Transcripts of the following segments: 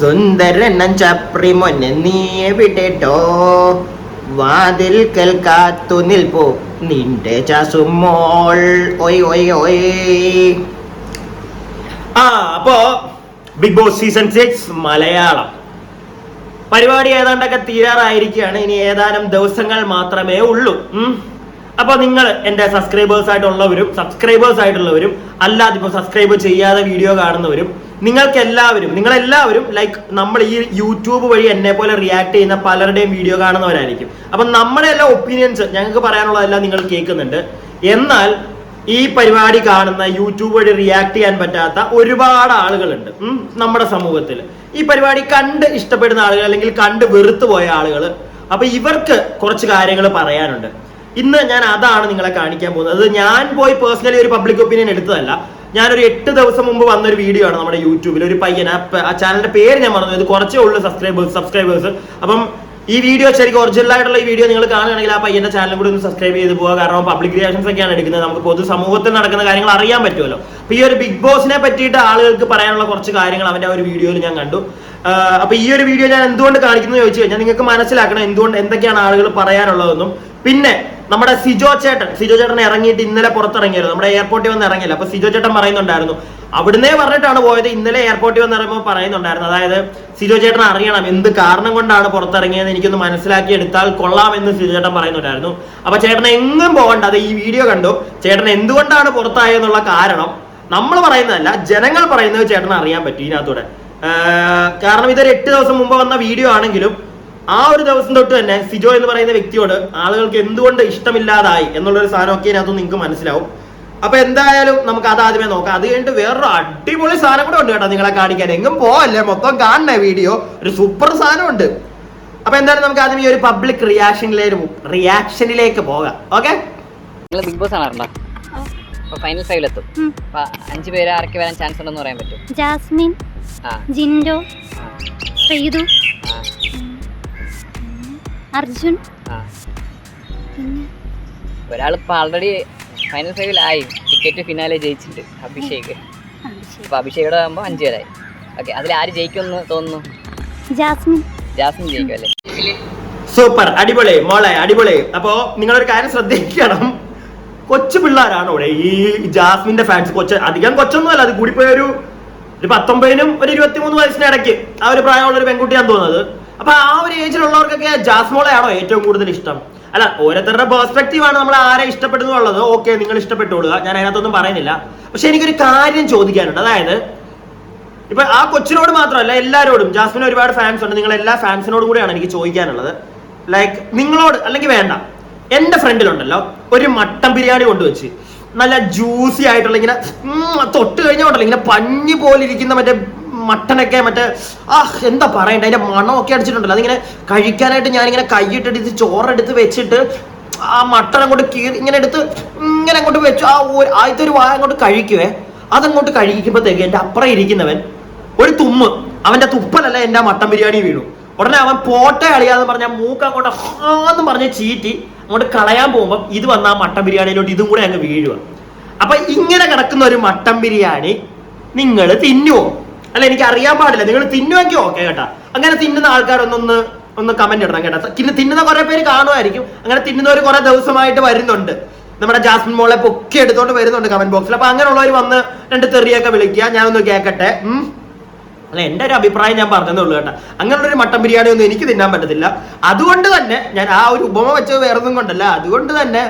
സുന്ദരൻ ചപ്രിമൊന്നെ നീ എവിടെട്ടോ വാതിൽക്കൽ കാത്തു നിൽപ്പോ നിന്റെ ചസുമോൾ ഒയ് ഒയ് ഒയ്. അപ്പോ ബിഗ് ബോസ് സീസൺ 6 മലയാളം പരിപാടി ഏതാണ്ടൊക്കെ തീരാറായിരിക്കുകയാണ്. ഇനി ഏതാനും ദിവസങ്ങൾ മാത്രമേ ഉള്ളൂ. അപ്പൊ നിങ്ങൾ എന്റെ സബ്സ്ക്രൈബേഴ്സ് ആയിട്ടുള്ളവരും അല്ലാതെ ഇപ്പൊ സബ്സ്ക്രൈബ് ചെയ്യാതെ വീഡിയോ കാണുന്നവരും നിങ്ങളെല്ലാവരും ലൈക്ക് നമ്മൾ ഈ യൂട്യൂബ് വഴി എന്നെ പോലെ റിയാക്ട് ചെയ്യുന്ന പലരുടെയും വീഡിയോ കാണുന്നവരായിരിക്കും. അപ്പൊ നമ്മുടെ എല്ലാ ഒപ്പീനിയൻസ് ഞങ്ങൾക്ക് പറയാനുള്ളതെല്ലാം നിങ്ങൾ കേൾക്കുന്നുണ്ട്. എന്നാൽ ഈ പരിപാടി കാണുന്ന യൂട്യൂബ് വഴി റിയാക്ട് ചെയ്യാൻ പറ്റാത്ത ഒരുപാട് ആളുകളുണ്ട് നമ്മുടെ സമൂഹത്തിൽ. ഈ പരിപാടി കണ്ട് ഇഷ്ടപ്പെടുന്ന ആളുകൾ അല്ലെങ്കിൽ കണ്ട് വെറുത്തു പോയ ആളുകൾ. അപ്പൊ ഇവർക്ക് കുറച്ച് കാര്യങ്ങൾ പറയാനുണ്ട്. ഇന്ന് ഞാൻ അതാണ് നിങ്ങളെ കാണിക്കാൻ പോകുന്നത്. അത് ഞാൻ പോയി പേഴ്സണലി ഒരു പബ്ലിക് ഒപ്പീനിയൻ എടുത്തതല്ല. ഞാനൊരു 8 ദിവസം മുമ്പ് വന്നൊരു വീഡിയോ ആണ് നമ്മുടെ യൂട്യൂബിൽ. ഒരു പയ്യൻ, ആ ചാനലിന്റെ പേര് ഞാൻ മറന്നു, ഇത് കുറച്ചേ ഉള്ളൂ സബ്സ്ക്രൈബേഴ്സ്. അപ്പം ഈ വീഡിയോ ശരിക്കും ഒറിജിനൽ ആയിട്ടുള്ള ഈ വീഡിയോ നിങ്ങൾ കാണുകയാണെങ്കിൽ ആ പയ്യന്റെ ചാനലും കൂടി ഒന്ന് സബ്സ്ക്രൈബ് ചെയ്ത് പോവുക. കാരണം പബ്ലിക് റിയാക്ഷൻസ് ഒക്കെയാണ് എടുക്കുന്നത്. നമുക്ക് പൊതു സമൂഹത്തിൽ നടക്കുന്ന കാര്യങ്ങൾ അറിയാൻ പറ്റുമല്ലോ. അപ്പൊ ഈ ഒരു ബിഗ് ബോസിനെ പറ്റിയിട്ട് ആളുകൾക്ക് പറയാനുള്ള കുറച്ച് കാര്യങ്ങൾ അവന്റെ ആ ഒരു വീഡിയോയിൽ ഞാൻ കണ്ടു. അപ്പൊ ഈ ഒരു വീഡിയോ ഞാൻ എന്തുകൊണ്ട് കാണിക്കുന്നു ചോദിച്ചു കഴിഞ്ഞാൽ നിങ്ങൾക്ക് മനസ്സിലാക്കണം എന്തൊക്കെയാണ് ആളുകൾ പറയാനുള്ളതെന്നും. പിന്നെ നമ്മുടെ സിജോ ചേട്ടൻ ഇറങ്ങിയിട്ട് ഇന്നലെ പുറത്തിറങ്ങിയായിരുന്നു. നമ്മുടെ എയർപോർട്ടിൽ വന്ന് ഇറങ്ങിയില്ല. അപ്പൊ സിജോ ചേട്ടൻ പറയുന്നുണ്ടായിരുന്നു, അവിടുന്നേ പറഞ്ഞിട്ടാണ് പോയത്. ഇന്നലെ എയർപോർട്ടിൽ വന്ന് ഇറങ്ങുമ്പോൾ പറയുന്നുണ്ടായിരുന്നു, അതായത് സിജോ ചേട്ടൻ അറിയണം എന്ത് കാരണം കൊണ്ടാണ് പുറത്തിറങ്ങിയത്, എനിക്കൊന്ന് മനസ്സിലാക്കി എടുത്താൽ കൊള്ളാമെന്ന് സിജോ ചേട്ടൻ പറയുന്നുണ്ടായിരുന്നു. അപ്പൊ ചേട്ടൻ എങ്ങും പോകണ്ട, അത് ഈ വീഡിയോ കണ്ടു. ചേട്ടൻ എന്തുകൊണ്ടാണ് പുറത്തായെന്നുള്ള കാരണം നമ്മൾ പറയുന്നതല്ല, ജനങ്ങൾ പറയുന്നത് ചേട്ടൻ അറിയാൻ പറ്റും ഇതിനകത്തൂടെ. കാരണം ഇതൊരു 8 ദിവസം മുമ്പ് വന്ന വീഡിയോ ആണെങ്കിലും ആ ഒരു ദിവസം തൊട്ട് തന്നെ സിജോ എന്ന് പറയുന്ന വ്യക്തിയോട് ആളുകൾക്ക് എന്തുകൊണ്ട് ഇഷ്ടമില്ലാതായി എന്നുള്ളൊരു സാധനമൊക്കെ ഇതിനകത്ത് നിങ്ങൾക്ക് മനസ്സിലാവും. അപ്പൊ എന്തായാലും നമുക്ക് അത് ആദ്യമേ നോക്കാം. അത് കഴിഞ്ഞിട്ട് വേറൊരു അടിപൊളി സാധനം കൂടെ ഉണ്ട് കേട്ടോ നിങ്ങളെ കാണിക്കാൻ. എങ്ങും പോവല്ലേ, മൊത്തം കാണണേ വീഡിയോ. ഒരു സൂപ്പർ സാധനം ഉണ്ട്. അപ്പൊ എന്തായാലും നമുക്ക് ആദ്യം ഈ ഒരു പബ്ലിക് റിയാക്ഷനിലേക്ക് പോകാം. ഓക്കെ, ബിഗ് ബോസ് കാണാറുണ്ടോ? ഫൈനൽ 5 എത്തും. 5 പേര് ആരൊക്കെ വരാൻ ചാൻസ് ഉണ്ടെന്ന് പറയാൻ പറ്റും? ജാസ്മിൻ, ജിൻഡോ, ശ്രീതു, അർജുൻ. ഒരാളിപ്പോ ആൾറെഡി ഫൈനൽ 5-ലായി, ടിക്കറ്റ് ഫിനാലെ ജയിച്ചിട്ടുണ്ട്, അഭിഷേക്. അപ്പൊ അഭിഷേകോടെ ആകുമ്പോ 5 പേരായി. ഓക്കെ, അതിൽ ആര് ജയിക്കുമെന്ന് തോന്നുന്നു? ജാസ്മിൻ ജയിക്കും അല്ലേ? സൂപ്പർ, അടിപൊളി മോളെ, അടിപൊളി. അപ്പോ നിങ്ങളൊരു കാര്യം ശ്രദ്ധിക്കണം, കൊച്ചു പിള്ളേരാണ് ഇവിടെ ഈ ജാസ്മിന്റെ ഫാൻസ്. അധികം കൊച്ചൊന്നും അല്ല, അത് കൂടിപ്പോയ ഒരു 19-നും ഒരു 23 വയസ്സിന് ഇടയ്ക്ക് ആ ഒരു പ്രായമുള്ള ഒരു പെൺകുട്ടിയാന്ന് തോന്നുന്നത്. അപ്പൊ ആ ഒരു ഏജിലുള്ളവർക്കൊക്കെ ജാസ്മോളെയാണോ ഏറ്റവും കൂടുതൽ ഇഷ്ടം? അല്ല, ഓരോരുത്തരുടെ പെർസ്പെക്റ്റീവ് ആണ് നമ്മൾ ആരെ ഇഷ്ടപ്പെടുന്നുള്ളത്. ഓക്കെ, നിങ്ങൾ ഇഷ്ടപ്പെട്ടുകൊള്ളുക, ഞാൻ അതിനകത്തൊന്നും പറയുന്നില്ല. പക്ഷെ എനിക്കൊരു കാര്യം ചോദിക്കാനുണ്ട്. അതായത് ഇപ്പൊ ആ കൊച്ചിനോട് മാത്രമല്ല, എല്ലാവരോടും. ജാസ്മിന് ഒരുപാട് ഫാൻസ് ഉണ്ട്. നിങ്ങൾ എല്ലാ ഫാൻസിനോടും കൂടെയാണ് എനിക്ക് ചോദിക്കാനുള്ളത്. ലൈക്ക് നിങ്ങളോട് അല്ലെങ്കിൽ വേണ്ട, എന്റെ ഫ്രണ്ടിലുണ്ടല്ലോ ഒരു മട്ടൻ ബിരിയാണി കൊണ്ടുവച്ച് നല്ല ജ്യൂസി ആയിട്ടുള്ള, ഇങ്ങനെ തൊട്ട് കഴിഞ്ഞോണ്ടല്ലോ ഇങ്ങനെ പഞ്ഞി പോലെ ഇരിക്കുന്ന മറ്റേ മട്ടനൊക്കെ, മറ്റേ എന്താ പറയണ്ട, അതിന്റെ മണമൊക്കെ അടിച്ചിട്ടുണ്ടല്ലോ. അതിങ്ങനെ കഴിക്കാനായിട്ട് ഞാനിങ്ങനെ കൈയിട്ടെടുത്ത് ചോറെടുത്ത് വെച്ചിട്ട് ആ മട്ടൻ അങ്ങോട്ട് ഇങ്ങനെ എടുത്ത് ഇങ്ങനെ അങ്ങോട്ട് വെച്ചു. ആദ്യത്തെ ഒരു വായ അങ്ങോട്ട് കഴിക്കുവേ. അതങ്ങോട്ട് കഴിക്കുമ്പോഴത്തേക്ക് എന്റെ അപ്പുറം ഇരിക്കുന്നവൻ ഒരു തുമ്മ്, അവന്റെ തുപ്പലല്ല എന്റെ മട്ടൻ ബിരിയാണി വീണു. ഉടനെ അവൻ പോട്ടെ കളിയാന്ന് പറഞ്ഞ മൂക്ക് അങ്ങോട്ട് ഹാന്ന് പറഞ്ഞ് ചീറ്റി അങ്ങോട്ട് കളയാൻ പോകുമ്പോൾ ഇത് വന്ന ആ മട്ടൻ ബിരിയാണിയിലോട്ട് ഇതും കൂടെ അങ്ങ് വീഴുക. അപ്പൊ ഇങ്ങനെ കിടക്കുന്ന ഒരു മട്ടൻ ബിരിയാണി നിങ്ങൾ തിന്നുവോ? അല്ല, എനിക്ക് അറിയാൻ പാടില്ല. നിങ്ങൾ തിന്നുവെങ്കിൽ ഓക്കെ കേട്ടാ. അങ്ങനെ തിന്നുന്ന ആൾക്കാരൊന്ന് കമന്റ് ഇടണം കേട്ടാ. തിന്നുന്ന കുറെ പേര് കാണുമായിരിക്കും. അങ്ങനെ തിന്നുന്നവർ കുറെ ദിവസമായിട്ട് വരുന്നുണ്ട്. നമ്മുടെ ജാസ്മിൻ മോളെ പൊക്കി എടുത്തോണ്ട് വരുന്നുണ്ട് കമന്റ് ബോക്സിൽ. അപ്പൊ അങ്ങനെയുള്ളവർ വന്ന് 2 തെറിയൊക്കെ വിളിക്കുക, ഞാനൊന്ന് കേൾക്കട്ടെ. അല്ല, എന്റെ ഒരു അഭിപ്രായം ഞാൻ പറഞ്ഞതേ ഉള്ളൂ കേട്ടാ. അങ്ങനെയുള്ളൊരു മട്ടൻ ബിരിയാണി ഒന്നും എനിക്ക് തിന്നാൻ പറ്റത്തില്ല. അതുകൊണ്ട് തന്നെ ഞാൻ ആ ഒരു ഉപമ വെച്ചത് വേറൊന്നും കൊണ്ടല്ല. അതുകൊണ്ട് തന്നെ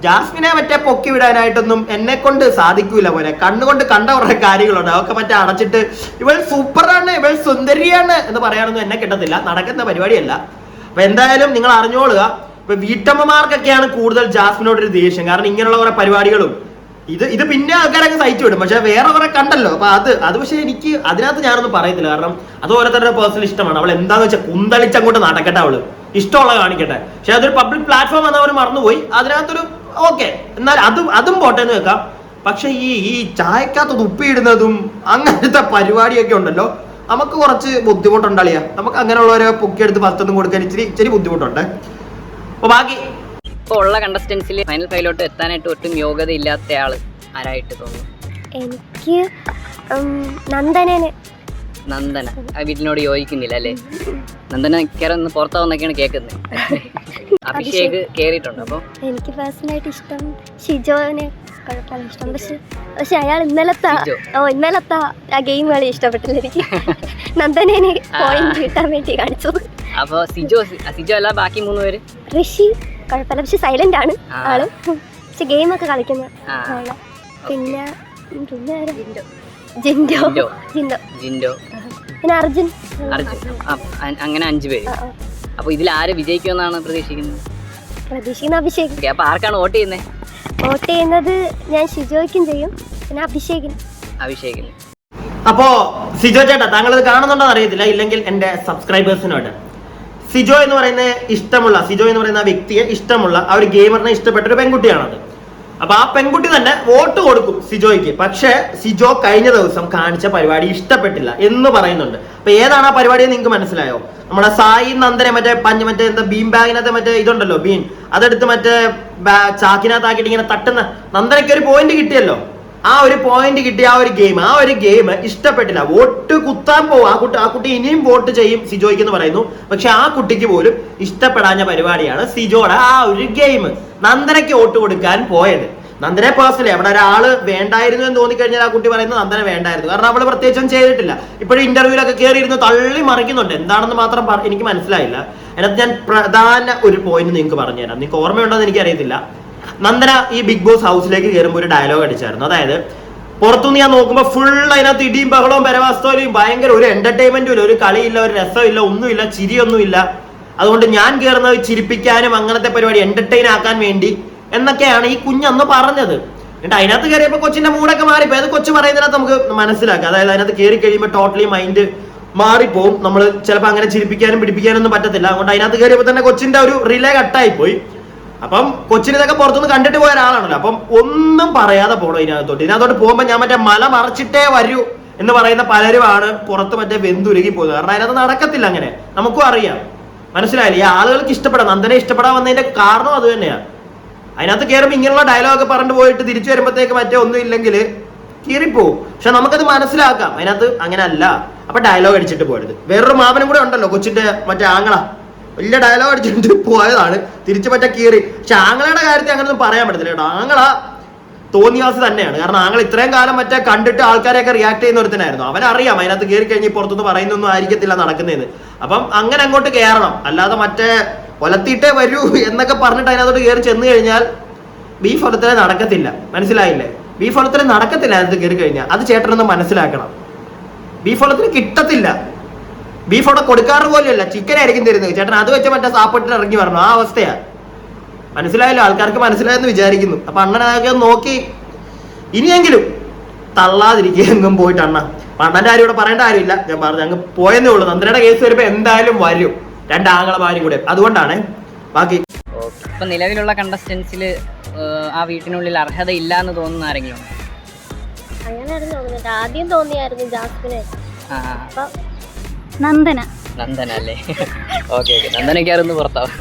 ജാസ്മിനെ മറ്റേ പൊക്കി വിടാനായിട്ടൊന്നും എന്നെ കൊണ്ട് സാധിക്കൂല പോലെ. കണ്ണുകൊണ്ട് കണ്ട കുറെ കാര്യങ്ങളുണ്ട്, അതൊക്കെ മറ്റേ അടച്ചിട്ട് ഇവൾ സൂപ്പറാണ്, ഇവൾ സുന്ദരിയാണ് എന്ന് പറയാനൊന്നും എന്നെ കിട്ടത്തില്ല. നടക്കുന്ന പരിപാടിയല്ല. അപ്പൊ എന്തായാലും നിങ്ങൾ അറിഞ്ഞോളുക, ഇപ്പൊ വീട്ടമ്മമാർക്കൊക്കെയാണ് കൂടുതൽ ജാസ്മിനോടൊരു ദേഷ്യം. കാരണം ഇങ്ങനെയുള്ള കുറെ പരിപാടികളും ഇത് പിന്നെ ആൾക്കാരൊക്കെ സഹിച്ചു വിടും. പക്ഷെ വേറെ കുറെ കണ്ടല്ലോ. അപ്പൊ അത് പക്ഷെ എനിക്ക് അതിനകത്ത് ഞാനൊന്നും പറയത്തില്ല. കാരണം അത് ഓരോരുത്തരുടെ പേഴ്സണൽ ഇഷ്ടമാണ്. അവൾ എന്താന്ന് വെച്ചാൽ കുന്തളിച്ചങ്ങോട്ട് നടക്കട്ടെ, അവള് ഇഷ്ടമുള്ള കാണിക്കട്ടെ. പക്ഷെ അതൊരു പബ്ലിക് പ്ലാറ്റ്ഫോം എന്നവർ മറന്നുപോയി. അതിനകത്തൊരു ഓക്കെ, എന്നാൽ അതും പോട്ടെ എന്ന് വെക്കാം. പക്ഷെ ഈ ചായക്കകത്ത് തുപ്പിയിടുന്നതും അങ്ങനത്തെ പരിപാടിയൊക്കെ ഉണ്ടല്ലോ, നമുക്ക് കുറച്ച് ബുദ്ധിമുട്ടുണ്ടളിയാ. നമുക്ക് അങ്ങനെയുള്ളവരെ പൊക്കിയെടുത്ത് പത്തൊന്നും കൊടുക്കാൻ ഇച്ചിരി ബുദ്ധിമുട്ടുണ്ട്. അപ്പൊ ബാക്കി ഇപ്പോൾ ഉള്ള കണ്ടസ്റ്റൻസിൽ ഫൈനൽ 5-ലോട്ട് എത്താനായിട്ട് ഒട്ടും യോഗ്യത ഇല്ലാത്ത ആള് ആരായിട്ട് തോന്നുന്നു? എനിക്ക് നന്ദനന് നന്ദന ആ വീട്ടിനോട് യോജിക്കുന്നില്ല അല്ലേ? നന്ദന കേറുന്ന പുറത്താവുന്നൊക്കെയാണ് കേൾക്കുന്നത്. അഭിഷേക് കേറിയിട്ടുണ്ട്. അപ്പൊ എനിക്ക് പേഴ്സണലായിട്ട് ഇഷ്ടം ഷിജോനെ കുഴപ്പമില്ല ഇഷ്ടം. പക്ഷെ അയാൾ ഇന്നലത്തെ ആ ഗെയിം കളി ഇഷ്ടപ്പെട്ടില്ല എനിക്ക്. നന്ദനെ പോയിന്റ് കിട്ടാൻ വേണ്ടി കാണിച്ചത്. അപ്പൊ സിജോ അല്ല ബാക്കി 3 പേര്. ഋഷി കുഴപ്പമില്ല, പക്ഷെ സൈലന്റ് ആണ് ആള്, പക്ഷെ ഗെയിം ഒക്കെ കളിക്കുന്ന ആള്. പിന്നെ ജിൻഡോ പിന്നെ അർജുൻ. അങ്ങനെ 5 പേര്. അപ്പൊ ഇതിൽ ആര് വിജയിക്കുമെന്നാണ് പ്രതീക്ഷിക്കുന്നത്? അഭിഷേക്. അപ്പൊ ആർക്കാണ് വോട്ട് ചെയ്യുന്നത്? വോട്ട് ചെയ്യുന്നത് ഞാൻ ഷിജോയ്ക്കും ചെയ്യും, പിന്നെ അഭിഷേകിന്. അപ്പോ സിജോ ചേട്ടാ, താങ്കൾ ഇത് കാണുന്നുണ്ടോ അറിയത്തില്ല, ഇല്ലെങ്കിൽ എന്റെ സബ്സ്ക്രൈബേഴ്സിനോട് സിജോ എന്ന് പറയുന്ന വ്യക്തിയെ ഇഷ്ടമുള്ള ആ ഒരു ഗെയിമറിനെ ഇഷ്ടപ്പെട്ട ഒരു പെൺകുട്ടിയാണത്. അപ്പൊ ആ പെൺകുട്ടി തന്നെ വോട്ട് കൊടുക്കും സിജോയ്ക്ക്. പക്ഷെ സിജോ കഴിഞ്ഞ ദിവസം കാണിച്ച പരിപാടി ഇഷ്ടപ്പെട്ടില്ല എന്ന് പറയുന്നുണ്ട്. അപ്പൊ ഏതാണ് ആ പരിപാടി എന്ന് നിങ്ങൾക്ക് മനസ്സിലായോ? നമ്മുടെ സായി നന്ദനെ മറ്റേ എന്താ ബീം ബാഗിനകത്ത് ഇതുണ്ടല്ലോ, ബീൻ അതെടുത്ത് ചാക്കിനകത്താക്കിയിട്ട് ഇങ്ങനെ തട്ടുന്ന നന്ദനയ്ക്ക് ഒരു പോയിന്റ് കിട്ടിയല്ലോ. ആ ഒരു പോയിന്റ് കിട്ടിയ ആ ഒരു ഗെയിം ഇഷ്ടപ്പെട്ടില്ല. വോട്ട് കുത്താൻ പോകും ആ കുട്ടി ഇനിയും വോട്ട് ചെയ്യും സിജോയ്ക്ക് എന്ന് പറയുന്നു. പക്ഷെ ആ കുട്ടിക്ക് പോലും ഇഷ്ടപ്പെടാഞ്ഞ പരിപാടിയാണ് സിജോയുടെ ആ ഒരു ഗെയിം. നന്ദനയ്ക്ക് വോട്ട് കൊടുക്കാൻ പോയത്. നന്ദനെ പേഴ്സണലി അവിടെ ഒരാള് വേണ്ടായിരുന്നു എന്ന് തോന്നിക്കഴിഞ്ഞാൽ ആ കുട്ടി പറയുന്നത് നന്ദന വേണ്ടായിരുന്നു. കാരണം അവള് പ്രത്യേകിച്ചും ചെയ്തിട്ടില്ല. ഇപ്പോഴും ഇന്റർവ്യൂലൊക്കെ കയറിയിരുന്ന് തള്ളി മറിക്കുന്നുണ്ട്. എന്താണെന്ന് മാത്രം എനിക്ക് മനസ്സിലായില്ല. അതിനകത്ത് ഞാൻ പ്രധാന ഒരു പോയിന്റ് നിങ്ങൾക്ക് പറഞ്ഞുതരാം. നിങ്ങൾക്ക് ഓർമ്മയുണ്ടോ എന്ന് എനിക്കറിയത്തില്ല. നന്ദന ഈ ബിഗ് ബോസ് ഹൗസിലേക്ക് കയറുമ്പോൾ ഒരു ഡയലോഗ് അടിച്ചായിരുന്നു. അതായത് പുറത്തുനിന്ന് ഞാൻ നോക്കുമ്പോൾ ഫുൾ അതിനകത്ത് ഇടിയും ബഹളവും പരവാസ്തവയും ഭയങ്കര ഒരു എന്റർടൈൻമെന്റും ഇല്ല, ഒരു കളിയില്ല, ഒരു രസമില്ല, ഒന്നുമില്ല, ചിരിയൊന്നുമില്ല. അതുകൊണ്ട് ഞാൻ കയറുന്നത് ചിരിപ്പിക്കാനും അങ്ങനത്തെ പരിപാടി എന്റർടൈൻ ആക്കാൻ വേണ്ടി എന്നൊക്കെയാണ് ഈ കുഞ്ഞന്ന് പറഞ്ഞത്. എന്നിട്ട് അതിനകത്ത് കയറിയപ്പോൾ കൊച്ചിന്റെ മൂടൊക്കെ മാറിപ്പോ. അത് കൊച്ചു പറയുന്നതിനകത്ത് നമുക്ക് മനസ്സിലാക്കാം. അതായത് അതിനകത്ത് കയറി കഴിയുമ്പോൾ ടോട്ടലി മൈൻഡ് മാറിപ്പോവും. നമ്മൾ ചിലപ്പോൾ അങ്ങനെ ചിരിപ്പിക്കാനും പിടിപ്പിക്കാനും ഒന്നും പറ്റത്തില്ല. അതുകൊണ്ട് അതിനകത്ത് കയറിയപ്പോൾ തന്നെ കൊച്ചിന്റെ ഒരു റിലേ കട്ടായി പോയി. അപ്പം കൊച്ചിനിതൊക്കെ പുറത്തുനിന്ന് കണ്ടിട്ട് പോയ ഒരാളാണല്ലോ. അപ്പം ഒന്നും പറയാതെ പോകണം ഇതിനകത്തോട്ട് പോകുമ്പോൾ ഞാൻ മല മറച്ചിട്ടേ വരൂ എന്ന് പറയുന്ന പലരുമാണ് പുറത്ത് വെന്തുരുകി പോകുന്നത്. കാരണം അതിനകത്ത് നടക്കത്തില്ല. അങ്ങനെ നമുക്കും അറിയാം. മനസ്സിലായില്ലേ? ഈ ആളുകൾക്ക് ഇഷ്ടപ്പെടാം, നന്ദനെ ഇഷ്ടപ്പെടാൻ വന്നതിന്റെ കാരണം അത് തന്നെയാണ്. അതിനകത്ത് കയറുമ്പോൾ ഇങ്ങനെയുള്ള ഡയലോഗ് പറഞ്ഞിട്ട് പോയിട്ട് തിരിച്ചു വരുമ്പോഴത്തേക്ക് ഒന്നും ഇല്ലെങ്കിൽ കീറിപ്പോവും. പക്ഷെ നമുക്കത് മനസ്സിലാക്കാം. അതിനകത്ത് അങ്ങനെ അല്ല. അപ്പൊ ഡയലോഗ് അടിച്ചിട്ട് പോയത്. വേറൊരു മാമനും കൂടെ ഉണ്ടല്ലോ, കൊച്ചിന്റെ ആങ്ങള, വലിയ ഡയലോഗ് അടിച്ചിട്ട് പോയതാണ്, തിരിച്ചു കീറി. പക്ഷെ ആങ്ങളയുടെ കാര്യത്തിൽ അങ്ങനൊന്നും പറയാൻ പറ്റത്തില്ല കേട്ടോ. ആങ്ങള തോന്നിയാസ് തന്നെയാണ്. കാരണം ആങ്ങൾ ഇത്രയും കാലം കണ്ടിട്ട് ആൾക്കാരെയൊക്കെ റിയാക്ട് ചെയ്യുന്ന ഒരുത്തനായിരുന്നു. അവനറിയാം അതിനകത്ത് കയറി കഴിഞ്ഞ് പുറത്തുനിന്ന് പറയുന്നൊന്നും ആയിരിക്കത്തില്ല നടക്കുന്നതെന്ന്. അപ്പം അങ്ങനെ അങ്ങോട്ട് കയറണം. അല്ലാതെ ഒലത്തിയിട്ടേ വരൂ എന്നൊക്കെ പറഞ്ഞിട്ട് അതിനകത്തോട്ട് കയറി ചെന്ന് കഴിഞ്ഞാൽ ബീഫ് ഒലത്തിലെ നടക്കത്തില്ല. മനസ്സിലായില്ലേ? ബീഫ് ഒലത്തിലെ നടക്കത്തില്ല അതിനകത്ത് കയറി കഴിഞ്ഞാൽ. അത് ചേട്ടനൊന്ന് മനസ്സിലാക്കണം. ബീഫ് ഒലത്തിന് കിട്ടത്തില്ല. ബീഫ് അവിടെ കൊടുക്കാറ് പോലെയല്ല, ചിക്കൻ ആയിരിക്കും തരുന്നത്. ചേട്ടൻ അത് വെച്ച് സാപ്പിട്ടിട്ട് ഇറങ്ങി വരണം. ആ അവസ്ഥയാ. മനസ്സിലായല്ലോ? ആൾക്കാർക്ക് മനസ്സിലായെന്ന് വിചാരിക്കുന്നു. അപ്പൊ അണ്ണനൊക്കെ നോക്കി ഇനിയെങ്കിലും തള്ളാതിരിക്കുക എങ്ങും പോയിട്ട്. അണ്ണന്റെ ആരും ഇവിടെ പറയേണ്ട കാര്യമില്ല. ഞാൻ പറഞ്ഞു അങ്ങ് പോയെന്നേ ഉള്ളൂ. നന്ദനയുടെ കേസ് വരുമ്പോ എന്തായാലും വരും, 2 ആങ്ങളമാരും കൂടെ. അതുകൊണ്ടാണ് ബാക്കി. ഇപ്പൊ നിലവിലുള്ള കണ്ടസ്റ്റൻസിൽ ആ വീട്ടിനുള്ളിൽ അർഹത ഇല്ല എന്ന് തോന്നുന്ന ആരെങ്കിലും? ആദ്യം തോന്നിയായിരുന്നു ജാസ്മിനെ. നന്ദന അല്ലേ? ഓക്കെ. നന്ദനക്കാരൊന്ന് പുറത്താവും.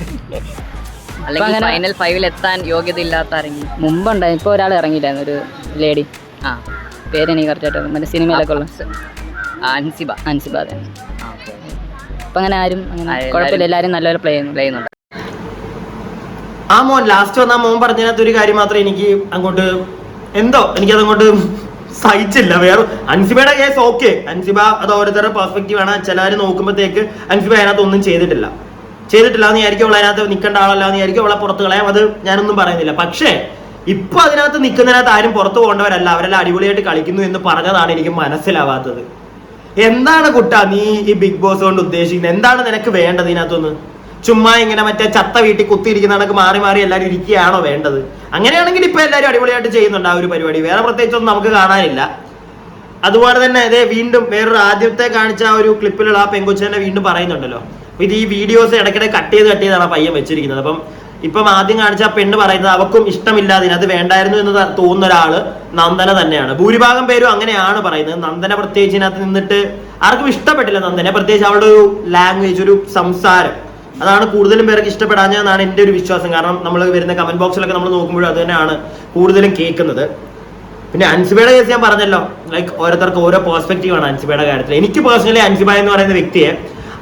അല്ലെങ്കിൽ ഫൈനൽ 5-ൽ എത്താൻ യോഗ്യത ഇല്ലാത്ത ആരെങ്കിലും മുമ്പുണ്ടായി. ഇപ്പോൾ ഒരാൾ ഇറങ്ങിയില്ലായിരുന്നു, ഒരു ലേഡി. പേര് എനിക്ക് കറക്റ്റായിട്ട് മറ്റേ സിനിമയിലൊക്കെ ഉള്ള അൻസിബ. അതെ. അപ്പം അങ്ങനെ ആരും കുഴപ്പമില്ല, എല്ലാവരും നല്ലപോലെ പ്ലേ ചെയ്യുന്നുണ്ട്. ആ മോൻ ലാസ്റ്റ് വന്ന മോൻ പറഞ്ഞതിനകത്ത് ഒരു കാര്യം മാത്രമേ എനിക്ക് എനിക്കതങ്ങോട്ട് സഹിച്ചില്ല. വേറെ അൻസിബയുടെ കേസ് ഓക്കെ, അൻസിബ അത് ഓരോരുത്തരുടെ പെർസ്പെക്റ്റീവ് ആണ്. ചിലർ നോക്കുമ്പോഴത്തേക്ക് അൻസിബ അതിനകത്ത് ഒന്നും ചെയ്തിട്ടില്ല എന്ന് വിചാരിക്കും. അവൾ അതിനകത്ത് നിൽക്കേണ്ട ആളല്ല എന്ന് വിചാരിക്കും. അവളെ പുറത്ത് കളയാം. അത് ഞാനൊന്നും പറയുന്നില്ല. പക്ഷേ ഇപ്പൊ അതിനകത്ത് നിൽക്കുന്നതിനകത്ത് ആരും പുറത്തു പോകേണ്ടവരല്ല, അവരെല്ലാം അടിപൊളിയായിട്ട് കളിക്കുന്നു എന്ന് പറഞ്ഞതാണ് എനിക്ക് മനസ്സിലാവാത്തത്. എന്താണ് കുട്ടാ നീ ഈ ബിഗ് ബോസ് കൊണ്ട് ഉദ്ദേശിക്കുന്നത്? എന്താണ് നിനക്ക് വേണ്ടത് ഇതിനകത്തൊന്ന്? ചുമ്മാ ഇങ്ങനെ ചത്ത വീട്ടിൽ കുത്തിയിരിക്കുന്ന കണക്ക് മാറി മാറി എല്ലാവരും ഇരിക്കുകയാണോ വേണ്ടത്? അങ്ങനെയാണെങ്കിൽ ഇപ്പൊ എല്ലാവരും അടിപൊളിയായിട്ട് ചെയ്യുന്നുണ്ട് ആ ഒരു പരിപാടി. വേറെ പ്രത്യേകിച്ചൊന്നും നമുക്ക് കാണാനില്ല. അതുപോലെ തന്നെ ഇതേ വീണ്ടും വേറൊരു ആദ്യത്തെ കാണിച്ച ആ ഒരു ക്ലിപ്പിലുള്ള ആ പെങ്കൊച്ചനെ വീണ്ടും പറയുന്നുണ്ടല്ലോ. ഇത് ഈ വീഡിയോസ് ഇടയ്ക്കിടെ കട്ട് ചെയ്താണ് പയ്യൻ വെച്ചിരിക്കുന്നത്. അപ്പം ഇപ്പം ആദ്യം കാണിച്ച പെണ്ണ് പറയുന്നത് അവക്കും ഇഷ്ടമില്ലാതെ അത് വേണ്ടായിരുന്നു എന്ന് തോന്നുന്ന ഒരാള് നന്ദന തന്നെയാണ്. ഭൂരിഭാഗം പേരും അങ്ങനെയാണ് പറയുന്നത്. നന്ദന പ്രത്യേകിച്ച് ഇതിനകത്ത് നിന്നിട്ട് ആർക്കും ഇഷ്ടപ്പെട്ടില്ല നന്ദനെ. പ്രത്യേകിച്ച് അവളുടെ ഒരു ലാംഗ്വേജ്, ഒരു സംസാരം, അതാണ് കൂടുതലും പേർക്ക് ഇഷ്ടപ്പെടാഞ്ഞതെന്നാണ് എൻ്റെ ഒരു വിശ്വാസം. കാരണം നമ്മൾ വരുന്ന കമന്റ് ബോക്സിലൊക്കെ നമ്മൾ നോക്കുമ്പോഴും അത് തന്നെയാണ് കൂടുതലും കേൾക്കുന്നത്. പിന്നെ അൻസിബയുടെ കേസ് ഞാൻ പറഞ്ഞല്ലോ, ലൈക്ക് ഓരോരുത്തർക്ക് ഓരോ പെർസ്പെക്റ്റീവ് ആണ് അൻസിബയുടെ കാര്യത്തിൽ. എനിക്ക് പേഴ്സണലി അൻസിബ എന്ന് പറയുന്ന വ്യക്തിയെ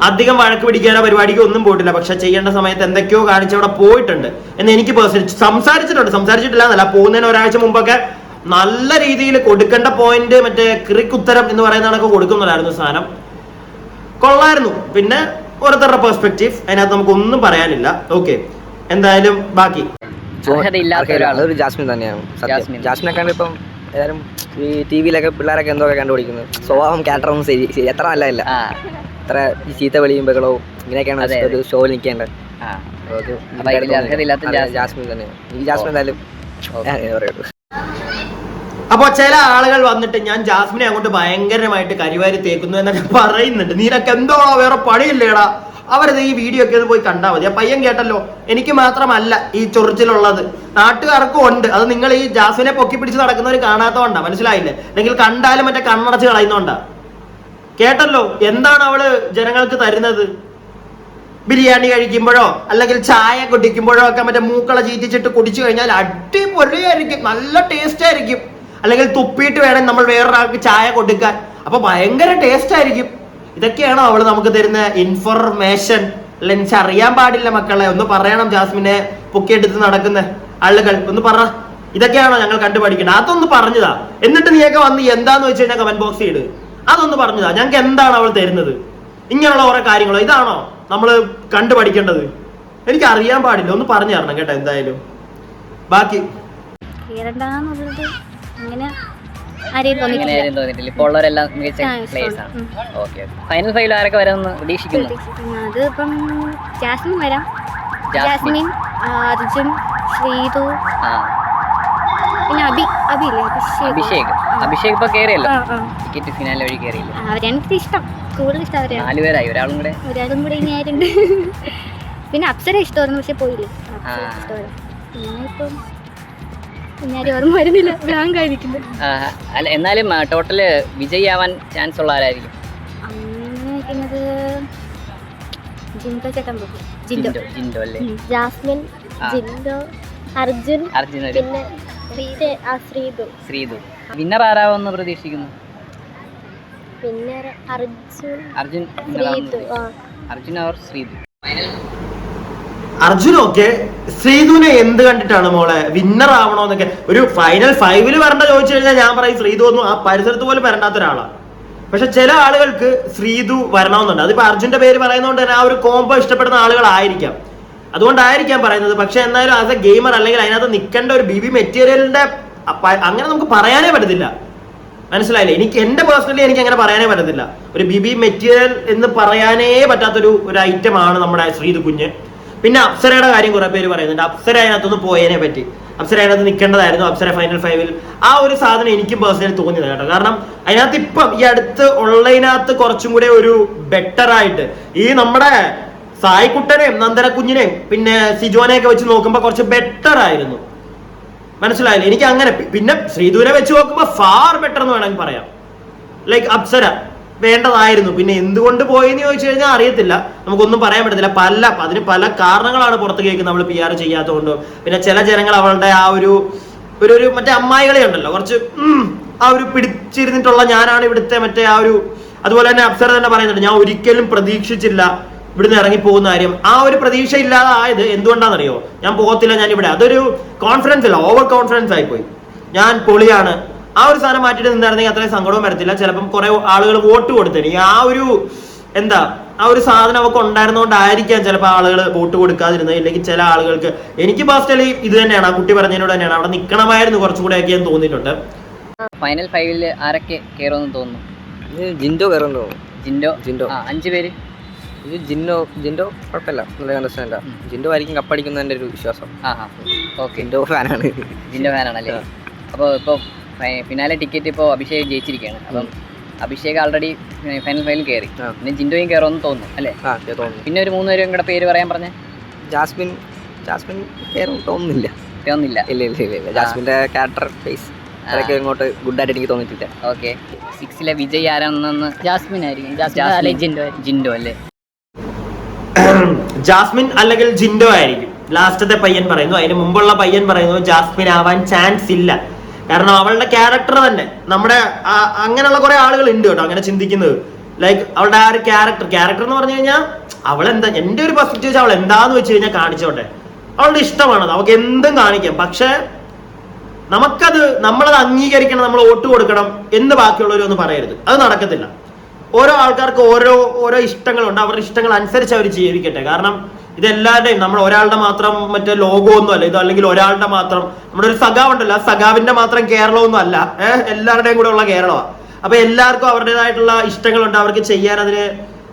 അധികം വഴക്ക് പിടിക്കാനോ പരിപാടിക്കോ ഒന്നും പോയിട്ടില്ല. പക്ഷെ ചെയ്യേണ്ട സമയത്ത് എന്തൊക്കെയോ കാണിച്ച് അവിടെ പോയിട്ടുണ്ട് എന്ന് എനിക്ക് പേഴ്സണലി സംസാരിച്ചിട്ടില്ല എന്നല്ല, പോകുന്നതിന് ഒരാഴ്ച മുമ്പൊക്കെ നല്ല രീതിയിൽ കൊടുക്കേണ്ട പോയിന്റ് മറ്റേ ക്രിക്കുത്തരം എന്ന് പറയുന്നതൊക്കെ കൊടുക്കുന്നുണ്ടായിരുന്നു. സാധനം കൊള്ളായിരുന്നു. പിന്നെ ഓരോരുത്തരുടെ പെർസ്പെക്റ്റീവ്, അതിനകത്ത് നമുക്കൊന്നും പറയാനില്ല. ഓക്കെ, എന്തായാലും ബാക്കി അതൊരു ജാസ്മിൻ തന്നെയാണ്. ജാസ്മിനെ കണ്ട് ഇപ്പം എല്ലാവരും ഈ ടി വിയിലൊക്കെ പിള്ളേരൊക്കെ എന്തൊക്കെ കണ്ടുപിടിക്കുന്നത്. സ്വഭാവം ക്യാരക്ടറൊന്നും ശരി എത്ര നല്ലതല്ല. അത്ര ഈ ചീത്ത വെളിയും ബഹളവും ഇങ്ങനെയൊക്കെയാണ് ഒരു ഷോയിൽ നിൽക്കേണ്ടത്. ജാസ്മിൻ തന്നെയാണ്. ഈ ജാസ്മിൻ എന്തായാലും പറയുള്ളൂ. അപ്പൊ ചില ആളുകൾ വന്നിട്ട് ഞാൻ ജാസ്മിനെ അങ്ങോട്ട് ഭയങ്കരമായിട്ട് കരിവാരി തേക്കുന്നു എന്നൊക്കെ പറയുന്നുണ്ട്. നിനക്ക് എന്തോ വേറെ പണിയില്ലേടാ, അവരത് ഈ വീഡിയോ ഒക്കെ പോയി കണ്ടാൽ മതി. ആ പയ്യൻ കേട്ടല്ലോ, എനിക്ക് മാത്രമല്ല ഈ ചൊറിച്ചിലുള്ളത്, നാട്ടുകാർക്കും ഉണ്ട്. അത് നിങ്ങൾ ഈ ജാസ്മിനെ പൊക്കി പിടിച്ച് നടക്കുന്നവർ കാണാത്തതുകൊണ്ടാ, മനസ്സിലായില്ലേ? അല്ലെങ്കിൽ കണ്ടാലും മറ്റേ കണ്ണടച്ച് കളയുന്നോണ്ടാ. കേട്ടല്ലോ എന്താണ് അവള് ജനങ്ങൾക്ക് തരുന്നത്. ബിരിയാണി കഴിക്കുമ്പോഴോ അല്ലെങ്കിൽ ചായ കുടിക്കുമ്പോഴോ ഒക്കെ മറ്റേ മൂക്കള ചീറ്റിച്ചിട്ട് കുടിച്ചു കഴിഞ്ഞാൽ അടിപൊളിയായിരിക്കും, നല്ല ടേസ്റ്റ് ആയിരിക്കും. അല്ലെങ്കിൽ തുപ്പിയിട്ട് വേണം നമ്മൾ വേറൊരാൾക്ക് ചായ കൊടുക്കാൻ, അപ്പൊ ഭയങ്കര ടേസ്റ്റ് ആയിരിക്കും. ഇതൊക്കെയാണോ അവള് നമുക്ക് തരുന്ന ഇൻഫർമേഷൻ? എനിക്ക് അറിയാൻ പാടില്ല മക്കളെ, ഒന്ന് പറയണം. ജാസ്മിനെ പൊക്കിയെടുത്ത് നടക്കുന്ന ആളുകൾ ഒന്ന് പറ, ഇതൊക്കെയാണോ ഞങ്ങൾ കണ്ടുപഠിക്കേണ്ടത്? അതൊന്ന് പറഞ്ഞതാ. എന്നിട്ട് നീയൊക്കെ വന്ന് എന്താന്ന് വെച്ച് കഴിഞ്ഞാൽ കമന്റ് ബോക്സ് ഇട്, അതൊന്ന് പറഞ്ഞതാ. ഞങ്ങൾക്ക് എന്താണ് അവൾ തരുന്നത്? ഇങ്ങനെയുള്ള കുറെ കാര്യങ്ങളോ ഇതാണോ നമ്മള് കണ്ടുപഠിക്കേണ്ടത്? എനിക്ക് അറിയാൻ പാടില്ല, ഒന്ന് പറഞ്ഞു തരണം കേട്ടോ. എന്തായാലും ബാക്കി ഫൈനൽ ഫൈവിൽ ആരൊക്കെ വരാമെന്ന് പ്രതീക്ഷിക്കുന്നു? അതിപ്പം ജാസ്മിൻ വരാം. ജാസ്മിൻ, അർജുൻ, ശ്രീതു, പിന്നെ അഭിഷേക് ഇപ്പൊ കേറിയല്ലോ, ടിക്കറ്റ് ഫിനാലെ വഴി കേറിയില്ല. അവരെനിക്ക് ഇഷ്ടം, കൂടുതൽ ഇഷ്ടം അവരെയാണ്. 4 പേരായി, ഒരാളും കൂടെ ഇനി ആയിട്ടുണ്ട്. പിന്നെ അപ്സര ഇഷ്ടമായിരുന്നു, പക്ഷെ പോയില്ലേ. ഇപ്പം ഓർമ്മ വരുന്നില്ല, ബ്ലാങ്ക് ആയിരിക്കുന്നു. അല്ല എന്നാലും ടോട്ടല് വിജയ് ആവാൻ ചാൻസ് ഉള്ള ആരായിരിക്കും? ജിൻഡോ അല്ലേ? ജാസ്മിൻ, ജിൻഡോ, അർജുൻ, പിന്നെ ശ്രീതു. വിന്നർ ആരാവെന്ന് പ്രതീക്ഷിക്കുന്നു? പിന്നെ അർജുൻ ഓർ ശ്രീതു. അർജുനൊക്കെ ശ്രീധുവിനെ എന്ത് കണ്ടിട്ടാണ് മോളെ വിന്നർ ആവണോന്നൊക്കെ? ഒരു ഫൈനൽ 5 വരണ്ട ചോദിച്ചു കഴിഞ്ഞാൽ ഞാൻ പറയും ശ്രീധു ഒന്നും ആ പരിസരത്ത് പോലും വരണ്ടാത്ത ഒരാളാണ്. പക്ഷെ ചില ആളുകൾക്ക് ശ്രീധു വരണമെന്നുണ്ട്. അതിപ്പോ അർജുന്റെ പേര് പറയുന്നതുകൊണ്ട് തന്നെ ആ ഒരു കോംബോ ഇഷ്ടപ്പെടുന്ന ആളുകളായിരിക്കാം, അതുകൊണ്ടായിരിക്കാം പറയുന്നത്. പക്ഷെ എന്നാലും ആസ് എ ഗെയിമർ അല്ലെങ്കിൽ അതിനകത്ത് നിൽക്കേണ്ട ഒരു ബി മെറ്റീരിയലിന്റെ അങ്ങനെ നമുക്ക് പറയാനേ പറ്റത്തില്ല, മനസ്സിലായില്ലേ? എന്റെ പേഴ്സണലി എനിക്ക് അങ്ങനെ പറയാനേ പറ്റത്തില്ല. ഒരു ബി മെറ്റീരിയൽ എന്ന് പറയാനേ പറ്റാത്തൊരു ഐറ്റം ആണ് നമ്മുടെ ശ്രീധു കുഞ്ഞ്. പിന്നെ അപ്സരയുടെ കാര്യം കുറെ പേര് പറയുന്നുണ്ട്. അപ്സര അതിനകത്തൊന്ന് പോയതിനെ പറ്റി, അപ്സര അതിനകത്ത് നിൽക്കേണ്ടതായിരുന്നു. അപ്സര ഫൈനൽ 5 ആ ഒരു സാധനം എനിക്കും പേഴ്സണലി തോന്നിയത് കേട്ടോ. കാരണം അതിനകത്ത് ഇപ്പം ഈ അടുത്ത് ഉള്ളതിനകത്ത് കുറച്ചും കൂടെ ഒരു ബെറ്റർ ആയിട്ട് ഈ നമ്മുടെ സായിക്കുട്ടനെയും നന്ദനക്കുഞ്ഞിനെയും പിന്നെ സിജോനെയൊക്കെ വെച്ച് നോക്കുമ്പോൾ കുറച്ച് ബെറ്റർ ആയിരുന്നു, മനസ്സിലായില്ലേ? എനിക്ക് അങ്ങനെ. പിന്നെ ശ്രീധുവിനെ വെച്ച് നോക്കുമ്പോൾ ഫാർ ബെറ്റർ എന്ന് വേണമെങ്കിൽ പറയാം. ലൈക്ക് അപ്സര വേണ്ടതായിരുന്നു. പിന്നെ എന്തുകൊണ്ട് പോയെന്ന് ചോദിച്ചു കഴിഞ്ഞാൽ അറിയത്തില്ല, നമുക്കൊന്നും പറയാൻ പറ്റത്തില്ല. അതിന് പല കാരണങ്ങളാണ് പുറത്ത് കേൾക്കുന്നത്, നമ്മൾ PR ചെയ്യാത്തതുകൊണ്ടോ. പിന്നെ ചില ജനങ്ങൾ അവളുടെ ആ ഒരു മറ്റേ അമ്മായികളെ ഉണ്ടല്ലോ, കുറച്ച് ആ ഒരു പിടിച്ചിരുന്നിട്ടുള്ള ഞാനാണ് ഇവിടുത്തെ മറ്റേ ആ ഒരു. അതുപോലെ തന്നെ അപ്സര തന്നെ പറയുന്നുണ്ട്, ഞാൻ ഒരിക്കലും പ്രതീക്ഷിച്ചില്ല ഇവിടുന്ന് ഇറങ്ങി പോകുന്ന കാര്യം. ആ ഒരു പ്രതീക്ഷ ഇല്ലാതെ ആയത് എന്തുകൊണ്ടാണെന്നറിയോ? ഞാൻ പോകത്തില്ല, ഞാൻ ഇവിടെ. അതൊരു കോൺഫിഡൻസ് ഇല്ല, ഓവർ കോൺഫിഡൻസ് ആയിപ്പോയി. ഞാൻ പൊളിയാണ്, ആ ഒരു സാധനം മാറ്റിയിട്ട് നിന്നായിരുന്നെങ്കിൽ അത്രയും സങ്കടവും വരത്തില്ല. ചിലപ്പം കുറെ ആളുകൾ വോട്ട് കൊടുത്തേനെ. ആ ഒരു ആ ഒരു സാധനം അവർക്ക് ഉണ്ടായിരുന്നോണ്ടായിരിക്കാം ചിലപ്പോൾ ആളുകൾ വോട്ട് കൊടുക്കാതിരുന്നത്. ഇല്ലെങ്കിൽ ചില ആളുകൾക്ക്, എനിക്ക് പേഴ്സണലി ഇത് തന്നെയാണ്, ആ കുട്ടി പറഞ്ഞതിനോട് തന്നെയാണ്, അവിടെ നിൽക്കണമായിരുന്നു കുറച്ചുകൂടെ ഒക്കെ എന്ന് തോന്നിയിട്ടുണ്ട്. ഫൈനൽ 5 ആരൊക്കെ കയറുമെന്ന് തോന്നുന്നു? ജിൻഡോ കയറുമെന്ന് തോന്നുന്നു. ജിൻഡോ 5 പേര്. ഇത് ജിൻഡോ കുഴപ്പമില്ല, നല്ല അണ്ടർസ്റ്റാൻഡാ. ജിൻഡോ ആയിരിക്കും കപ്പടിക്കുന്നതിൻ്റെ ഒരു വിശ്വാസം. ഓക്കെ, ജിൻഡോ ഫാനാണല്ലേ? അപ്പോൾ ഇപ്പോൾ ഫിനാലെ ടിക്കറ്റ് ഇപ്പോൾ അഭിഷേക് ജയിച്ചിരിക്കുകയാണ്. അപ്പം അഭിഷേക് ആൾറെഡി ഫൈനൽ 5 കയറി. പിന്നെ ജിൻഡോയും കയറുമെന്ന് തോന്നുന്നു അല്ലേ? തോന്നുന്നു. പിന്നെ ഒരു 3 പേരും കൂടെ പേര് പറയാൻ പറഞ്ഞേ. ജാസ്മിൻ കയറും തോന്നുന്നില്ല. ഇല്ല. ജാസ്മിൻ്റെ ക്യാരക്ടർ ഫേസ് അതൊക്കെ ഇങ്ങോട്ട് ഗുഡായിട്ട് എനിക്ക് തോന്നിയിട്ടില്ല. ഓക്കെ, 6 വിജയ് ആരാണെന്ന്? ജാസ്മിൻ ആയിരിക്കും. ജിൻഡോ അല്ലേ? ജാസ്മിൻ അല്ലെങ്കിൽ ജിൻഡോ ആയിരിക്കും. ലാസ്റ്റത്തെ പയ്യൻ പറയുന്നു, അതിന് മുമ്പുള്ള പയ്യൻ പറയുന്നു ജാസ്മിൻ ആവാൻ ചാൻസ് ഇല്ല കാരണം അവളുടെ ക്യാരക്ടർ തന്നെ നമ്മുടെ അങ്ങനെയുള്ള കുറെ ആളുകൾ ഉണ്ട് കേട്ടോ അങ്ങനെ ചിന്തിക്കുന്നത്. ലൈക്ക് അവളുടെ ആ ഒരു ക്യാരക്ടർ എന്ന് പറഞ്ഞു കഴിഞ്ഞാൽ അവളെന്താ, എന്റെ ഒരു പെർസ്പെക്റ്റീവ് അവൾ എന്താന്ന് വെച്ച് കഴിഞ്ഞാൽ കാണിച്ചോട്ടെ, അവളുടെ ഇഷ്ടമാണത്, അവൾക്ക് എന്തും കാണിക്കാം. പക്ഷെ നമ്മളത് അംഗീകരിക്കണം, നമ്മൾ വോട്ട് കൊടുക്കണം എന്ന് ബാക്കിയുള്ളവരൊന്നും പറയരുത്. അത് നടക്കത്തില്ല. ഓരോ ആൾക്കാർക്ക് ഓരോ ഇഷ്ടങ്ങളുണ്ട്, അവരുടെ ഇഷ്ടങ്ങൾ അനുസരിച്ച് അവർ ജീവിക്കട്ടെ. കാരണം ഇതെല്ലാവരുടെയും, നമ്മൾ ഒരാളുടെ മാത്രം മറ്റേ ലോഗോ ഒന്നും അല്ല ഇത്, അല്ലെങ്കിൽ ഒരാളുടെ മാത്രം നമ്മുടെ ഒരു സഖാവ് ഉണ്ടല്ലോ, ആ സഖാവിന്റെ മാത്രം കേരളമൊന്നും അല്ല, എല്ലാവരുടെയും കൂടെ ഉള്ള കേരളമാണ്. അപ്പൊ എല്ലാവർക്കും അവരുടേതായിട്ടുള്ള ഇഷ്ടങ്ങളുണ്ട്, അവർക്ക് ചെയ്യാൻ അതിന്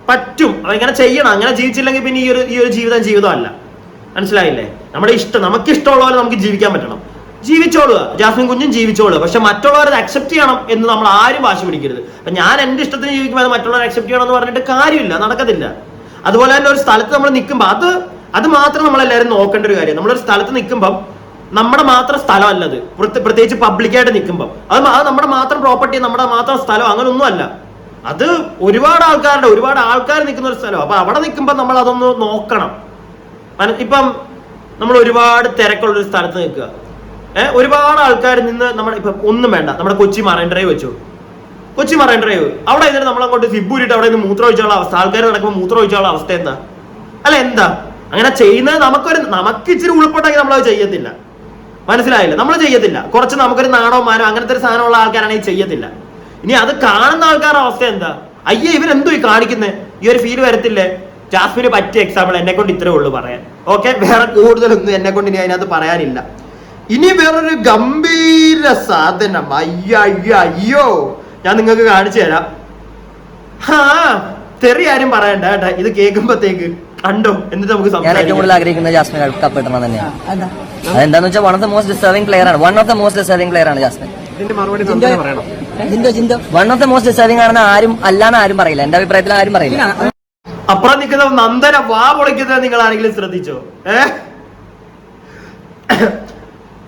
പറ്റും. അതിങ്ങനെ ചെയ്യണം. അങ്ങനെ ജീവിച്ചില്ലെങ്കിൽ പിന്നെ ഈ ഒരു ജീവിതമല്ല. മനസ്സിലായില്ലേ? നമ്മുടെ ഇഷ്ടം, നമുക്ക് ഇഷ്ടമുള്ള പോലെ നമുക്ക് ജീവിക്കാൻ പറ്റണം. ജീവിച്ചോളുക, ജാസ്മിൻ കുഞ്ഞും ജീവിച്ചോളുക. പക്ഷെ മറ്റുള്ളവരത് അക്സെപ്റ്റ് ചെയ്യണം എന്ന് നമ്മൾ ആരും വാശി പിടിക്കരുത്. അപ്പൊ ഞാൻ എന്റെ ഇഷ്ടത്തിന് ജീവിക്കുമ്പോൾ അത് മറ്റുള്ളവർ അക്സെപ്റ്റ് ചെയ്യണം എന്ന് പറഞ്ഞിട്ട് കാര്യമില്ല, നടക്കത്തില്ല. അതുപോലെ തന്നെ ഒരു സ്ഥലത്ത് നമ്മൾ നിൽക്കുമ്പോൾ അത് മാത്രം നമ്മളെല്ലാവരും നോക്കേണ്ട ഒരു കാര്യം. നമ്മളൊരു സ്ഥലത്ത് നിൽക്കുമ്പോൾ നമ്മുടെ മാത്രം സ്ഥലമല്ലത്, പ്രത്യേകിച്ച് പബ്ലിക്കായിട്ട് നിൽക്കുമ്പോൾ അത് നമ്മുടെ മാത്രം പ്രോപ്പർട്ടി, നമ്മുടെ മാത്രം സ്ഥലം, അങ്ങനൊന്നും അല്ല. അത് ഒരുപാട് ആൾക്കാർ നിൽക്കുന്ന ഒരു സ്ഥലം. അപ്പൊ അവിടെ നിൽക്കുമ്പോൾ നമ്മൾ അതൊന്ന് നോക്കണം. ഇപ്പം നമ്മൾ ഒരുപാട് തിരക്കുള്ള ഒരു സ്ഥലത്ത് നിൽക്കുക, ഒരുപാട് ആൾക്കാർ നിന്ന് ഇപ്പം ഒന്നും വേണ്ട, നമ്മുടെ കൊച്ചി മറൈൻ ഡ്രൈവ് വെച്ചു, കൊച്ചി മറൈൻ ഡ്രൈവ് അവിടെ ഇതിന് നമ്മളങ്ങോട്ട് സിബൂരിട്ട് അവിടെ നിന്ന് മൂത്രം ഒഴിച്ചുള്ള അവസ്ഥ, ആൾക്കാർ നടക്കുമ്പോൾ മൂത്രം ഒഴിച്ചുള്ള അവസ്ഥ എന്താ? അല്ല എന്താ അങ്ങനെ ചെയ്യുന്നത്? നമുക്ക് ഇച്ചിരി ഉൾപ്പെട്ടെങ്കിൽ നമ്മളത് ചെയ്യത്തില്ല. മനസ്സിലായില്ല? നമ്മൾ ചെയ്യത്തില്ല. കുറച്ച് നമുക്കൊരു നാണോ മാനോ അങ്ങനത്തെ ഒരു സാധനമുള്ള ആൾക്കാരാണെങ്കിൽ ചെയ്യത്തില്ല. ഇനി അത് കാണുന്ന ആൾക്കാരുടെ അവസ്ഥ എന്താ? അയ്യേ ഇവരെന്തോ ഈ കാണിക്കുന്നേ, ഈ ഒരു ഫീൽ വരത്തില്ലേ? ജാസ്മിന് പറ്റിയ എക്സാമ്പിൾ എന്നെ കൊണ്ട് ഇത്രേ ഉള്ളൂ പറയാൻ. ഓക്കെ, വേറെ കൂടുതലൊന്നും എന്നെ കൊണ്ട് ഇനി അതിനകത്ത് പറയാനില്ല. ഇനി വേറൊരു ഗംഭീര സാധനം, അയ്യോ ഞാൻ നിങ്ങൾക്ക് കാണിച്ചു തരാം. തെറി ആരും പറയണ്ട കേട്ടാ, ഇത് കേൾക്കുമ്പോഴത്തേക്ക് കണ്ടോ എന്നിട്ട് നമുക്ക് ഞാൻ ഏറ്റവും കൂടുതൽ ആഗ്രഹിക്കുന്നത് ജാസ്മിൻ കപ്പ് കിട്ടണം തന്നെയാണ്. അതെന്താന്ന് വെച്ചാൽ one of the most deserving player ആണ് Jasmine. One of the most deserving ആണെന്ന് ആരും പറയില്ല. എന്റെ അഭിപ്രായത്തിൽ ആരും പറയില്ല. അപ്പുറം നിൽക്കുന്ന നന്ദന വാ പൊളിക്കുന്നത് നിങ്ങൾ ആരെങ്കിലും ശ്രദ്ധിച്ചോ?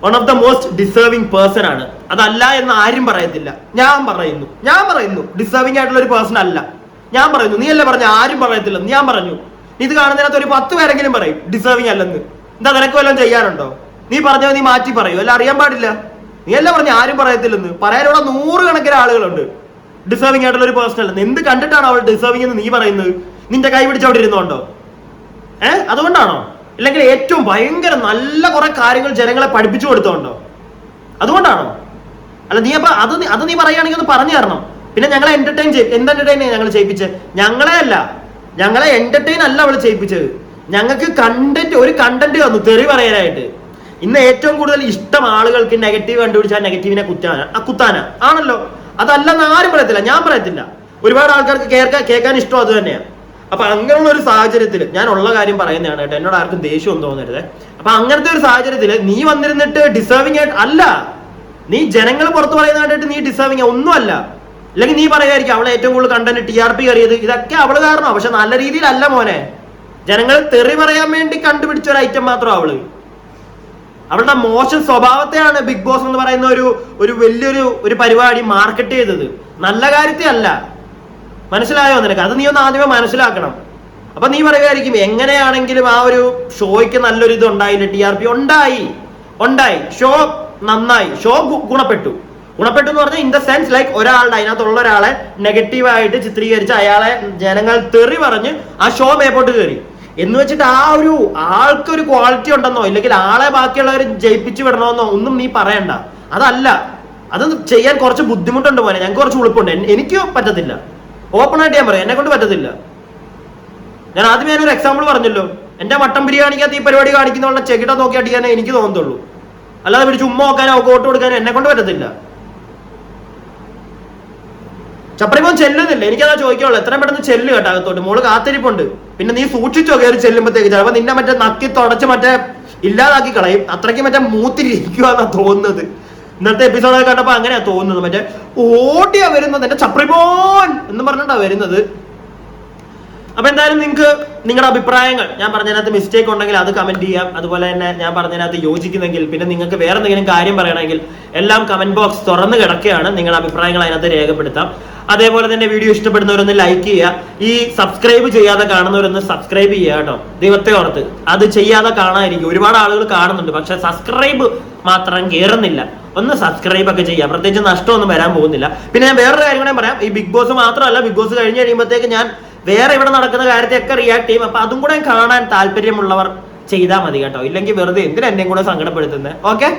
One of the most deserving person ആണ്. അതല്ല എന്ന് ആരും പറയത്തില്ല. ഞാൻ പറയുന്നു ഡിസേർവിംഗ് ആയിട്ടുള്ള ഒരു പേഴ്സൺ അല്ല. ഞാൻ പറയുന്നു, നീ അല്ലേ പറഞ്ഞു ആരും പറയത്തില്ലെന്ന്. ഞാൻ പറഞ്ഞു, ഇത് കാണുന്നതിനകത്ത് ഒരു 10 പേരെങ്കിലും പറയും ഡിസേർവിംഗ് അല്ലെന്ന്. എന്താ നിനക്ക് വല്ലതും ചെയ്യാനുണ്ടോ? നീ പറഞ്ഞോ, നീ മാറ്റി പറയൂ, അല്ല അറിയാൻ പാടില്ല. നീ അല്ലേ പറഞ്ഞു ആരും പറയത്തില്ലെന്ന്. പറയാനുള്ള 100 കണക്കിന് ആളുകളുണ്ട് ഡിസേർവിംഗ് ആയിട്ടുള്ള ഒരു പേഴ്സൺ അല്ലെന്ന്. എന്ത് കണ്ടിട്ടാണ് അവൾ ഡിസേർവിംഗ് എന്ന് നീ പറയുന്നത്? നിന്റെ കൈ പിടിച്ചവിടെ ഇരുന്നോണ്ടോ? അതുകൊണ്ടാണോ? അല്ലെങ്കിൽ ഏറ്റവും ഭയങ്കര നല്ല കുറെ കാര്യങ്ങൾ ജനങ്ങളെ പഠിപ്പിച്ചു കൊടുത്തോണ്ടോ? അതുകൊണ്ടാണോ? അല്ല നീ അപ്പൊ അത് നീ പറയുകയാണെങ്കിൽ ഒന്ന് പറഞ്ഞു തരണം. പിന്നെ ഞങ്ങളെ എന്റർടൈൻ ഞങ്ങൾ ചെയ്യിപ്പിച്ചത് ഞങ്ങളെ എന്റർടൈൻ അല്ല അവള് ചെയ്യിപ്പിച്ചത്. ഞങ്ങൾക്ക് ഒരു കണ്ടന്റ് തന്നു തെറി പറയാനായിട്ട്. ഇന്ന് ഏറ്റവും കൂടുതൽ ഇഷ്ടം ആളുകൾക്ക് നെഗറ്റീവ് കണ്ടുപിടിച്ചാൽ നെഗറ്റീവിനെ കുത്താന ആണല്ലോ. അതല്ലെന്ന് ആരും പറയത്തില്ല, ഞാൻ പറയത്തില്ല. ഒരുപാട് ആൾക്കാർക്ക് കേൾക്കാൻ ഇഷ്ടം അത് തന്നെയാണ്. അപ്പൊ അങ്ങനെയുള്ള ഒരു സാഹചര്യത്തിൽ ഞാൻ ഉള്ള കാര്യം പറയുന്നതാണ് കേട്ടോ, എന്നോട് ആർക്കും ദേഷ്യം തോന്നരുത്. അപ്പൊ അങ്ങനത്തെ ഒരു സാഹചര്യത്തിൽ നീ വന്നിരുന്നിട്ട് ഡിസേർവിംഗ് ആയിട്ട് അല്ല, നീ ജനങ്ങൾ പുറത്ത് പറയുന്നതായിട്ട് നീ ഡിസേർവിംഗ് ഒന്നും അല്ല. അല്ലെങ്കിൽ നീ പറയായിരിക്കും അവളെ ഏറ്റവും കൂടുതൽ കണ്ടന്റ് TRP കയറിയത് ഇതൊക്കെ അവള് കാരണോ. പക്ഷെ നല്ല രീതിയിലല്ല മോനെ. ജനങ്ങൾ തെറി പറയാൻ വേണ്ടി കണ്ടുപിടിച്ച ഒരു ഐറ്റം മാത്രം അവളുടെ മോശം സ്വഭാവത്തെയാണ് ബിഗ് ബോസ് എന്ന് പറയുന്ന ഒരു വലിയൊരു പരിപാടി മാർക്കറ്റ് ചെയ്തത്, നല്ല കാര്യത്തെ അല്ല. മനസ്സിലായോ നിനക്ക്? അത് നീ ഒന്ന് ആദ്യമേ മനസ്സിലാക്കണം. അപ്പൊ നീ പറയുമായിരിക്കും എങ്ങനെയാണെങ്കിലും ആ ഒരു ഷോയ്ക്ക് നല്ലൊരു ഇത് ഉണ്ടായില്ല, TRP ഉണ്ടായി, ഷോ നന്നായി, ഷോ ഗുണപ്പെട്ടു എന്ന് പറഞ്ഞാൽ ഇൻ ദ സെൻസ് ലൈക്ക് അതിനകത്തുള്ള ഒരാളെ നെഗറ്റീവായിട്ട് ചിത്രീകരിച്ച് അയാളെ ജനങ്ങൾ തെറി പറഞ്ഞ് ആ ഷോ മേപ്പോട്ട് കയറി എന്ന് വെച്ചിട്ട് ആ ഒരു ആൾക്കൊരു ക്വാളിറ്റി ഉണ്ടെന്നോ ഇല്ലെങ്കിൽ ആളെ ബാക്കിയുള്ളവർ ജയിപ്പിച്ചു വിടണമെന്നോ ഒന്നും നീ പറയണ്ട. അതല്ല, അത് ചെയ്യാൻ കുറച്ച് ബുദ്ധിമുട്ടുണ്ട് പോലെ. ഞങ്ങൾക്ക് കുറച്ച് ഉളുപ്പുണ്ട്, എനിക്ക് പറ്റത്തില്ല. ഓപ്പൺ ആയിട്ട് ഞാൻ പറയാം, എന്നെ കൊണ്ട് പറ്റത്തില്ല. ഞാൻ ആദ്യമേ ഞാനൊരു എക്സാമ്പിൾ പറഞ്ഞല്ലോ, എന്റെ മട്ടൻ ബിരിയാണിക്കകത്ത് ഈ പരിപാടി കാണിക്കുന്ന ചെകിട നോക്കി അടിക്കാനേ എനിക്ക് തോന്നത്തുള്ളൂ, അല്ലാതെ പിടിച്ച് ഉമ്മ നോക്കാനോ വോട്ട് കൊടുക്കാനോ എന്നെ കൊണ്ട് പറ്റത്തില്ല. ചപ്രിമോൻ ചെല്ലുന്നില്ല, എനിക്കതാ ചോദിക്കുള്ളൂ, എത്രയും പെട്ടെന്ന് ചെല്ലു കേട്ടോ അകത്തോട്ട്. മോള് കാത്തിരിപ്പുണ്ട്. പിന്നെ നീ സൂക്ഷിച്ചോ കയറി ചെല്ലുമ്പോഴത്തേക്ക്, ചിലപ്പോ നിന്നെ മറ്റേ നക്കി തുടച്ച് ഇല്ലാതാക്കി കളയും. അത്രയ്ക്ക് മൂത്തിരിക്കുവാന്നാ തോന്നുന്നത്. ഇന്നത്തെ എപ്പിസോഡൊക്കെ കണ്ടപ്പോ അങ്ങനെയാ തോന്നുന്നത്. ഓടിയാ വരുന്നത്, എന്റെ ചപ്രിമോൻ എന്ന് പറഞ്ഞിട്ടാ വരുന്നത്. അപ്പൊ എന്തായാലും നിങ്ങൾക്ക് നിങ്ങളുടെ അഭിപ്രായങ്ങൾ ഞാൻ പറഞ്ഞതിനകത്ത് മിസ്റ്റേക്ക് ഉണ്ടെങ്കിൽ അത് കമന്റ് ചെയ്യാം. അതുപോലെ തന്നെ ഞാൻ പറഞ്ഞതിനകത്ത് യോജിക്കുന്നെങ്കിൽ പിന്നെ നിങ്ങൾക്ക് വേറെ എന്തെങ്കിലും കാര്യം പറയണമെങ്കിൽ എല്ലാം കമന്റ് ബോക്സ് തുറന്നു കിടക്കുകയാണ്. നിങ്ങളുടെ അഭിപ്രായങ്ങൾ അതിനകത്ത് രേഖപ്പെടുത്താം. അതേപോലെ തന്നെ വീഡിയോ ഇഷ്ടപ്പെടുന്നവരൊന്ന് ലൈക്ക് ചെയ്യുക. ഈ സബ്സ്ക്രൈബ് ചെയ്യാതെ കാണുന്നവരൊന്ന് സബ്സ്ക്രൈബ് ചെയ്യുക കേട്ടോ, ദൈവത്തെ ഓർത്ത്. അത് ചെയ്യാതെ കാണാതിരിക്കും. ഒരുപാട് ആളുകൾ കാണുന്നുണ്ട്, പക്ഷെ സബ്സ്ക്രൈബ് മാത്രം കയറുന്നില്ല. ഒന്ന് സബ്സ്ക്രൈബ് ഒക്കെ ചെയ്യാം, പ്രത്യേകിച്ച് നഷ്ടമൊന്നും വരാൻ പോകുന്നില്ല. പിന്നെ ഞാൻ വേറൊരു കാര്യം കൂടെ പറയാം. ഈ ബിഗ് ബോസ് മാത്രമല്ല, ബിഗ് ബോസ് കഴിഞ്ഞ് കഴിയുമ്പോഴത്തേക്ക് ഞാൻ വേറെ ഇവിടെ നടക്കുന്ന കാര്യത്തെയൊക്കെ റിയാക്ട് ചെയ്യും. അപ്പൊ അതും കൂടെ കാണാൻ താല്പര്യമുള്ളവർ ചെയ്താൽ മതി കേട്ടോ. ഇല്ലെങ്കിൽ വെറുതെ എന്തിനാ എന്നെയും കൂടെ സങ്കടപ്പെടുത്തുന്നത്. ഓക്കെ.